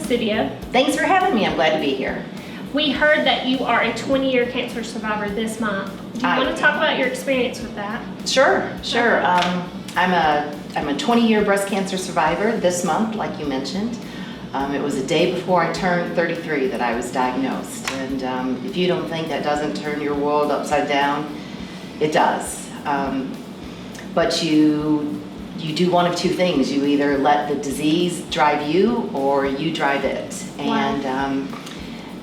studio. Thanks for having me. I'm glad to be here. We heard that you are a 20-year cancer survivor this month. Do you want to talk about your experience with that? Sure. I'm a 20-year breast cancer survivor this month, like you mentioned. It was a day before I turned 33 that I was diagnosed. And if you don't think that doesn't turn your world upside down, it does. But you do one of two things. You either let the disease drive you or you drive it. Wow.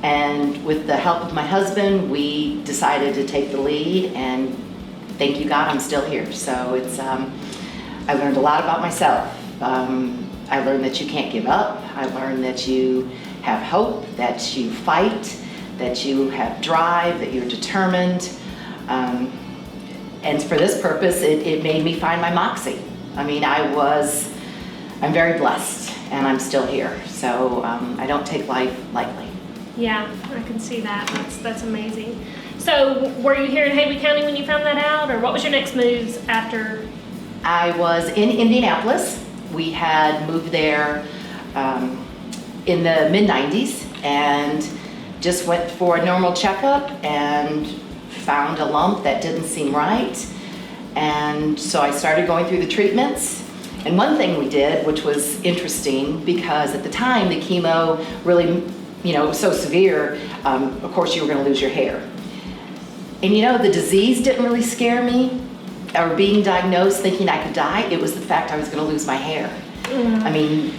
And with the help of my husband, we decided to take the lead, and thank you God, I'm still here. So it's, I learned a lot about myself. I learned that you can't give up. I learned that you have hope, that you fight, that you have drive, that you're determined. And for this purpose, it made me find my Moxie. I mean, I'm very blessed, and I'm still here. So I don't take life lightly. Yeah, I can see that. That's amazing. So were you here in Haywood County when you found that out, or what was your next moves after? I was in Indianapolis. We had moved there in the mid-90s and just went for a normal checkup and found a lump that didn't seem right. And so I started going through the treatments. And one thing we did, which was interesting, because at the time the chemo really, was so severe, of course you were going to lose your hair. And the disease didn't really scare me, or being diagnosed thinking I could die. It was the fact I was going to lose my hair. Mm. I mean,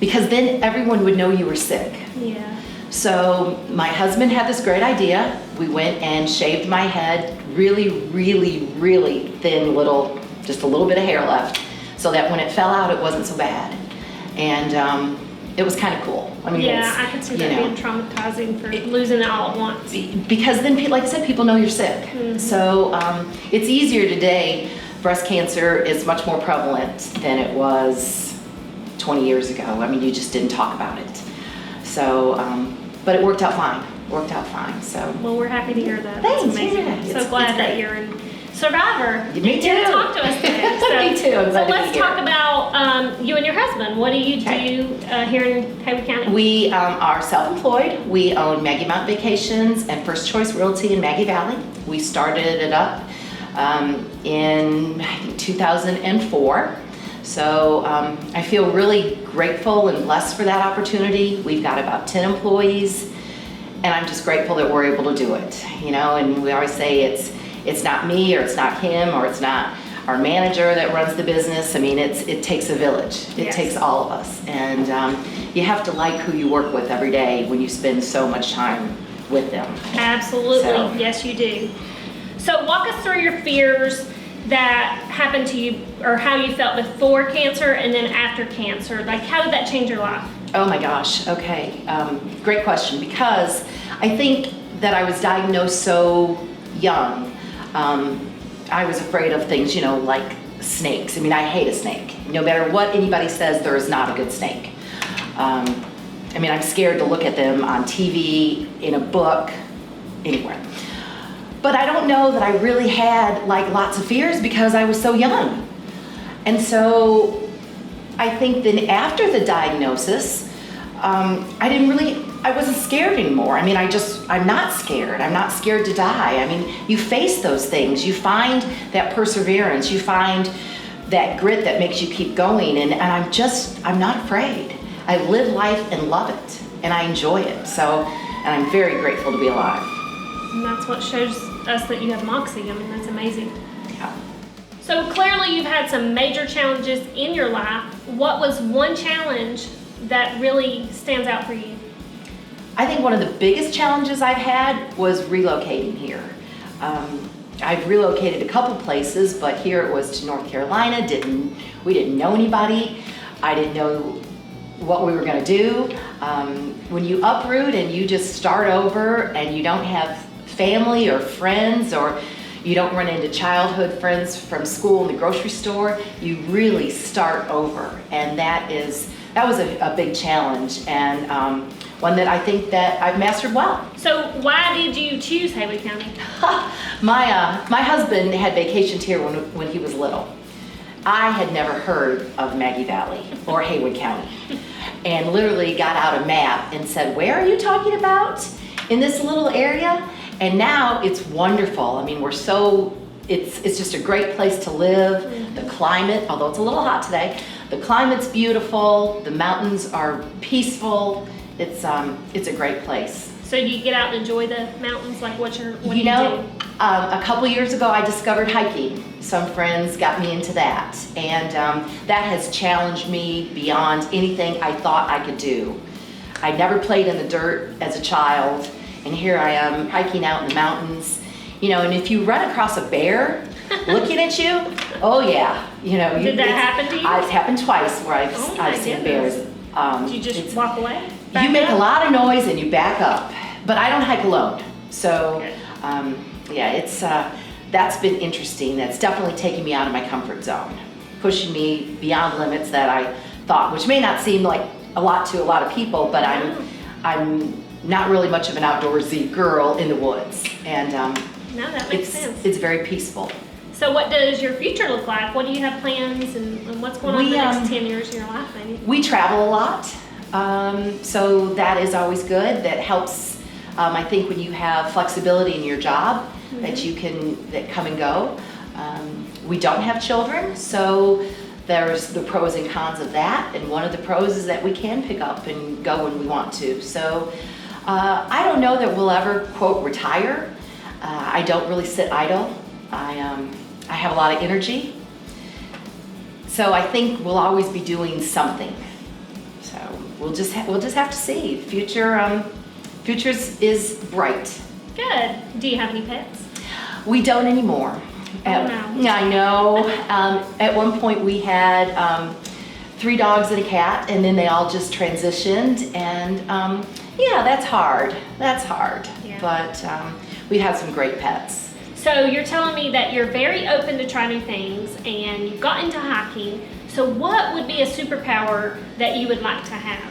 because then everyone would know you were sick. Yeah. So my husband had this great idea. We went and shaved my head, really, really, really thin, just a little bit of hair left, so that when it fell out, it wasn't so bad. And it was kind of cool. I mean, yeah, I could see that being traumatizing for losing it all at once. Because then, like I said, people know you're sick. Mm-hmm. So it's easier today. Breast cancer is much more prevalent than it was 20 years ago. I mean, you just didn't talk about it. So, but it worked out fine. So. Well, we're happy to hear that. Thanks. That's amazing. Yeah, so glad that you're a survivor. Me too. You talk to us today. So, Me too. I'm glad so to be let's here. talk about you and your husband. What do you do here in Haywood County? We are self-employed. We own Maggie Mountain Vacations and First Choice Realty in Maggie Valley. We started it up in 2004. So I feel really grateful and blessed for that opportunity. We've got about 10 employees, and I'm just grateful that we're able to do it. And we always say it's not me, or it's not him, or it's not our manager that runs the business. I mean, it takes a village. It takes all of us. And you have to like who you work with every day when you spend so much time with them. Absolutely. So. Yes, you do. So walk us through your fears that happened to you, or how you felt before cancer and then after cancer. Like, how did that change your life? Oh my gosh, okay. Great question, because I think that I was diagnosed so young. I was afraid of things, like snakes. I mean, I hate a snake. No matter what anybody says, there is not a good snake. I mean, I'm scared to look at them on TV, in a book, anywhere. But I don't know that I really had lots of fears because I was so young. And so I think then after the diagnosis, I wasn't scared anymore. I mean, I'm not scared. I'm not scared to die. I mean, you face those things. You find that perseverance. You find that grit that makes you keep going. And I'm not afraid. I live life and love it. And I enjoy it. And I'm very grateful to be alive. And that's what shows us that you have Moxie. I mean, that's amazing. Yeah. So clearly you've had some major challenges in your life. What was one challenge that really stands out for you? I think one of the biggest challenges I've had was relocating here. I've relocated a couple places, but here it was to North Carolina. We didn't know anybody. I didn't know what we were going to do. When you uproot and you just start over and you don't have family or friends, or you don't run into childhood friends from school and the grocery store, you really start over. And that was a big challenge, and one that I think that I've mastered well. So why did you choose Haywood County? My husband had vacationed here when he was little. I had never heard of Maggie Valley or Haywood County. and literally got out a map and said, where are you talking about in this little area? And now it's wonderful. I mean, it's just a great place to live. The climate, although it's a little hot today, the climate's beautiful. The mountains are peaceful. It's a great place. So do you get out and enjoy the mountains? Like what do you do? A couple years ago I discovered hiking. Some friends got me into that, and that has challenged me beyond anything I thought I could do. I never played in the dirt as a child, and here I am hiking out in the mountains. And if you run across a bear looking at you, oh yeah, Did that happen to you? It's happened twice where I've seen bears. Did you just walk away? You make a lot of noise and you back up, but I don't hike alone. So, yeah, that's been interesting. That's definitely taken me out of my comfort zone, pushing me beyond limits that I thought, which may not seem like a lot to a lot of people, but I'm not really much of an outdoorsy girl in the woods, and no, that makes sense. It's very peaceful. So what does your future look like? What do you have plans, and what's going on in the next 10 years of your life, maybe? We travel a lot, so that is always good. That helps, I think, when you have flexibility in your job, that come and go. We don't have children, so there's the pros and cons of that, and one of the pros is that we can pick up and go when we want to. So I don't know that we'll ever, quote, retire. I don't really sit idle. I have a lot of energy, so I think we'll always be doing something. So we'll just have to see. Future is bright. Good. Do you have any pets? We don't anymore. Oh, no. I know. At one point we had 3 dogs and a cat, and then they all just transitioned, and yeah, that's hard. Yeah. But we have some great pets. So you're telling me that you're very open to try new things, and you got into hiking. So what would be a superpower that you would like to have?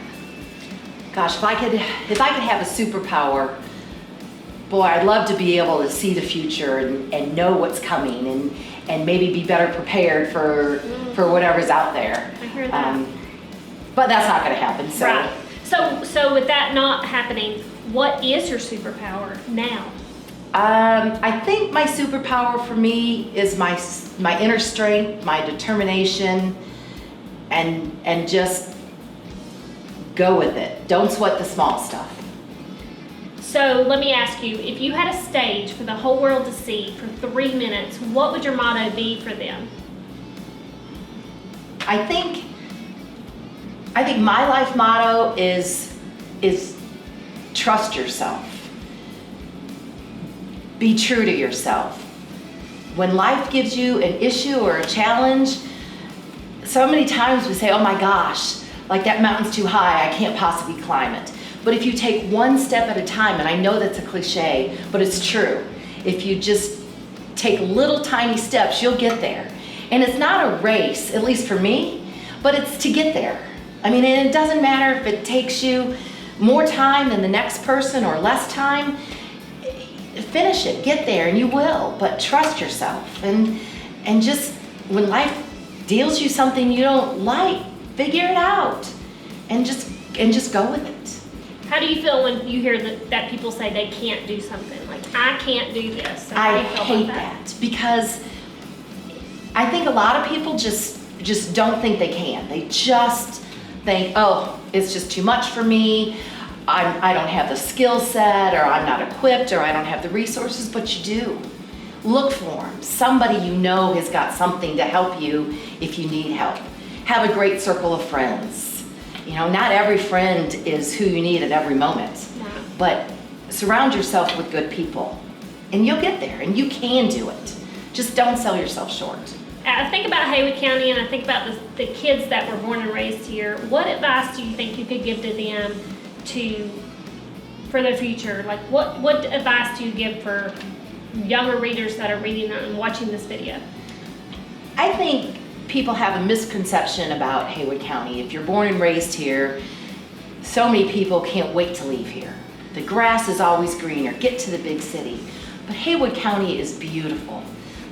Gosh, if I could have a superpower, boy, I'd love to be able to see the future and know what's coming, and maybe be better prepared for whatever's out there. I hear that. But that's not going to happen. So. Right. So with that not happening, what is your superpower now? I think my superpower for me is my inner strength, my determination, and just go with it. Don't sweat the small stuff. So let me ask you, if you had a stage for the whole world to see for 3 minutes, what would your motto be for them? I think my life motto is trust yourself. Be true to yourself. When life gives you an issue or a challenge, so many times we say, oh my gosh, like that mountain's too high, I can't possibly climb it. But if you take one step at a time, and I know that's a cliche, but it's true. If you just take little tiny steps, you'll get there. And it's not a race, at least for me, but it's to get there. I mean, and it doesn't matter if it takes you more time than the next person or less time. Finish it, get there, and you will, but trust yourself, and just when life deals you something you don't like, figure it out, and just go with it. How do you feel when you hear that people say they can't do something? Like, I can't do this. So I hate that because I think a lot of people just don't think they can. They just think, oh, it's just too much for me. I don't have the skill set, or I'm not equipped, or I don't have the resources, but you do. Look for them. Somebody you know has got something to help you if you need help. Have a great circle of friends. Not every friend is who you need at every moment, but surround yourself with good people, and you'll get there, and you can do it. Just don't sell yourself short. I think about Haywood County, and I think about the kids that were born and raised here. What advice do you think you could give to them for the future? Like, what advice do you give for younger readers that are reading and watching this video? I think people have a misconception about Haywood County. If you're born and raised here, so many people can't wait to leave here. The grass is always greener. Get to the big city. But Haywood County is beautiful.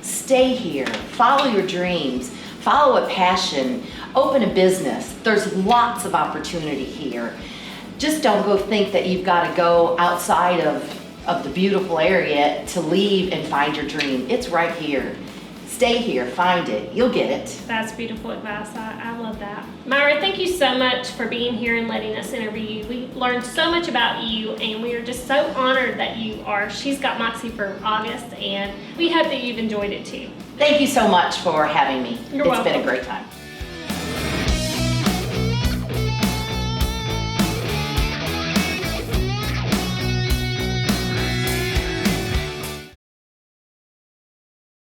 Stay here. Follow your dreams. Follow a passion. open a business. There's lots of opportunity here. Just don't go think that you've got to go outside of the beautiful area to leave and find your dream. It's right here. Stay here, find it, you'll get it. That's beautiful advice. I love that. Myra, thank you so much for being here and letting us interview you. We learned so much about you, and we are just so honored that you are. She's got Moxie for August, and we hope that you've enjoyed it too. Thank you so much for having me. You're It's welcome. been a great time.